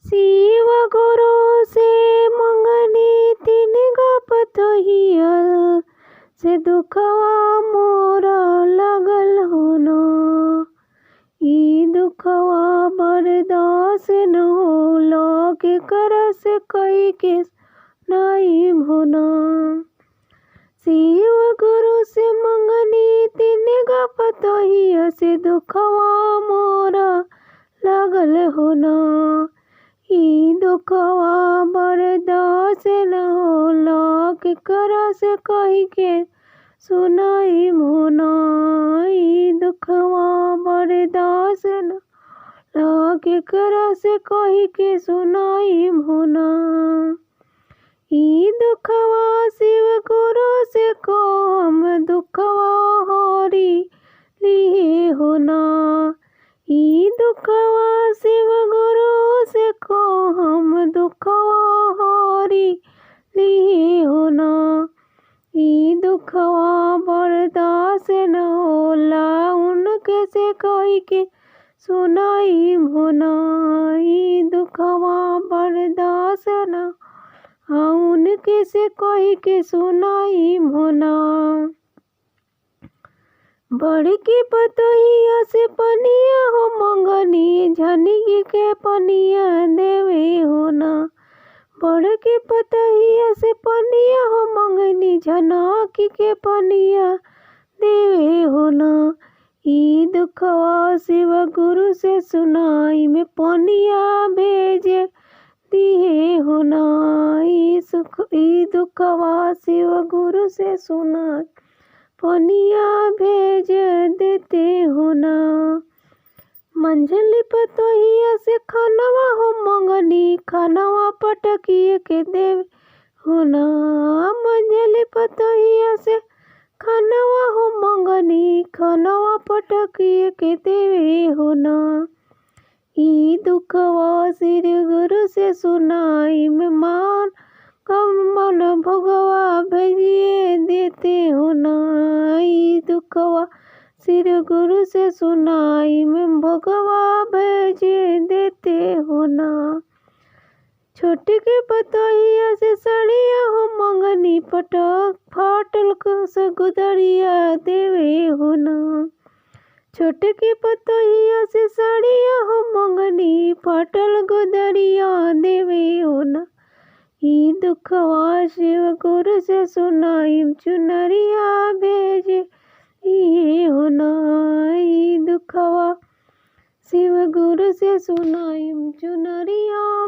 शिव गुरु से मंगनी तीन गपतहिया से दुखवा मोरा लगल होना। ई दुखवा बर्दाश्त न होला के कर से कई के नहीं होना। शिव गुरु से मंगनी तीन गपतहिया से दुखवा मोरा लगल होना। ई दुखवा बर्दाश्त न होला के कर से कही के सुनाई होना। ई दुखवा बर्दाश्त न होला के कर से कही के सुनाई होना। ई दुखवा शिव गुरु से कम दुखवा हरि लिए होना। ई दुखवा शिव गुरु से कम दुखवा हरि लिए होना। ई दुखवा बर्दाश्त न होला उनके से कही के सुनाई होना। ई दुखवा बर्दाश्त न उनके से कही के सुनाई होना। बड़की पतोहिया से पनिया हो मंगनी झनिकी के पनिया देवे होना। बड़की पतोहिया से पनिया हो मंगनी झनकी के पनिया देवे होना। ई दुखवा शिव गुरु से सुनाई में पनिया भेजे दिए होना। ई दुखवा शिव गुरु से सुनाई पनिया भेज देते होना। मंझली पतोहिया से खानवा हो मंगनी खानवा पटकिए के देवे होना। मंझली पतोहिया से खानवा हो मंगनी खानवा पटकिए के देवे होना। ई दुखवा श्री गुरु से सुनाई में मान कम मन भगवा भेजिए देते होना। ई दुखवा श्री गुरु से सुनाई में भगवा भेजे देते होना। छोटी के पतोहिया से सड़िया हो मंगनी पटक फाटल कस गुदरिया देवे होना। छोटे के पतोहिया से सड़िया हो मंगनी फाटल गुदरिया देवे होना। ई दुखवा शिव गुरु से सुनाई चुनरिया भेजे दिए होना। ई दुखवा शिव गुरु से सुनाई चुनरिया